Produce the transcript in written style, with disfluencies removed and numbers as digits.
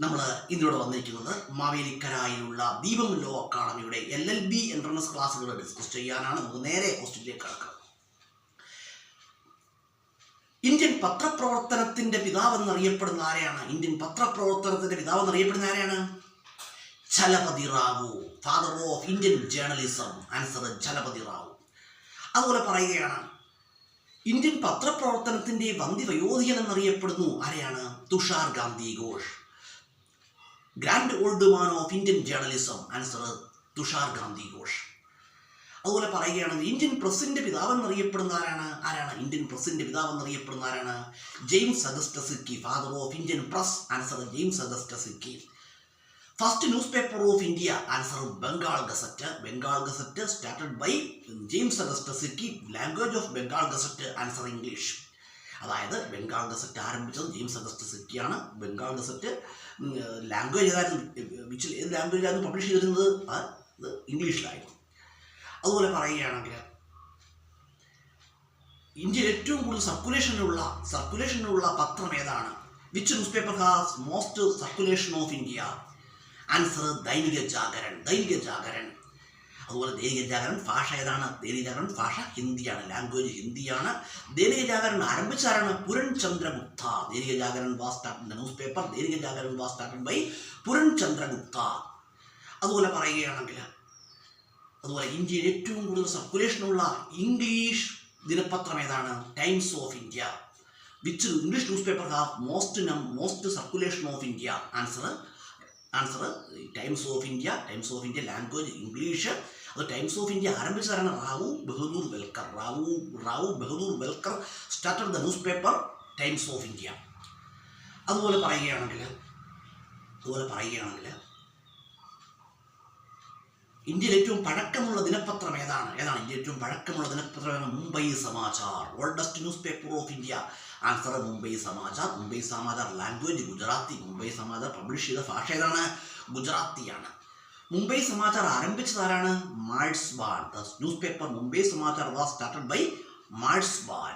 നമ്മൾ ഇന്നിവിടെ വന്നിരിക്കുന്നത് മാവേലിക്കരായിലുള്ള ദീപം ലോ അക്കാഡമിയുടെ LLB എൻട്രൻസ് ക്ലാസ്സുകൾ ഡിസ്കസ് ചെയ്യാനാണ്. നമുക്ക് നേരെ ക്വസ്റ്റ്യനിലേക്ക് കടക്കാം. ഇന്ത്യൻ പത്രപ്രവർത്തനത്തിന്റെ പിതാവെന്നറിയപ്പെടുന്ന ആരെയാണ്? Chalapathi Rao, father of Indian journalism. Answer Chalapathi Rao. അതുപോലെ പറയുകയാണ്, ഇന്ത്യൻ പത്രപ്രവർത്തനത്തിന്റെ വന്ധ്യവയോധികൻ എന്നറിയപ്പെടുന്നു ആരെയാണ്? Tushar Gandhi Ghosh, grand old man of Indian journalism. Answer Tushar Gandhi Ghosh. അതുപോലെ പറയുകയാണെങ്കിൽ ഇന്ത്യൻ പ്രസിന്റെ പിതാവെന്നറിയപ്പെടുന്ന ആരാണ്? James Augustus Hicky, father of Indian press. Answer James Augustus Hicky. First newspaper of India. Answer Bengal Gazette started by James Augustus Hicky. Language of Bengal Gazette. Answer English. അതായത് Bengal Gazette ആരംഭിച്ചത് James Augustus സിക്കിയാണ്. Bengal Gazette language ഏത് ലാംഗ്വേജിലായിരുന്നു publish ചെയ്തിരുന്നത്? അത് ഇംഗ്ലീഷിലായിരുന്നു. അതുപോലെ പറയുകയാണെങ്കിൽ ഇന്ത്യയിൽ ഏറ്റവും കൂടുതൽ സർക്കുലേഷനുള്ള പത്രം ഏതാണ്? Which newspaper has most circulation of India? Answer Dainik Jagran. അതുപോലെ ദൈനിക ജാഗരൺ ഭാഷ ഏതാണ്? ദൈനിക ജാഗരൺ ഭാഷ ഹിന്ദിയാണ്, ലാംഗ്വേജ് ഹിന്ദിയാണ്. ദൈനിക ജാഗരൺ ആരംഭിച്ചാരാണ്? Puran Chandragupta. Dainik Jagran was started newspaper. Dainik Jagran was started by Puran Chandragupta. അതുപോലെ പറയുകയാണെങ്കിൽ ഇന്ത്യയിൽ ഏറ്റവും കൂടുതൽ സർക്കുലേഷനുള്ള ഇംഗ്ലീഷ് ദിനപത്രം ഏതാണ്? Times of India. Which English newspaper have most circulation of India? Answer Times of India. Language English. അത് ടൈംസ് ഓഫ് ഇന്ത്യ ആരംഭിച്ചതാണ് Rao Bahadur Velkar started the newspaper Times of India. അതുപോലെ പറയുകയാണെങ്കിൽ ഇന്ത്യയിൽ ഏറ്റവും പഴക്കമുള്ള ദിനപത്രം ഏതാണ്? ഇന്ത്യയിൽ ഏറ്റവും പഴക്കമുള്ള ദിനപത്രമാണ് Mumbai Samachar. Oldest newspaper of India. Answer Mumbai Samachar. Language Gujarati. Mumbai Samachar publish ചെയ്ത ഭാഷ ഏതാണ്? ഗുജറാത്തിയാണ്. മുംബൈ സമാചാർ ആരംഭിച്ചത് ആരാണ്? Marzban. The newspaper Mumbai Samachar was started by Mars ban.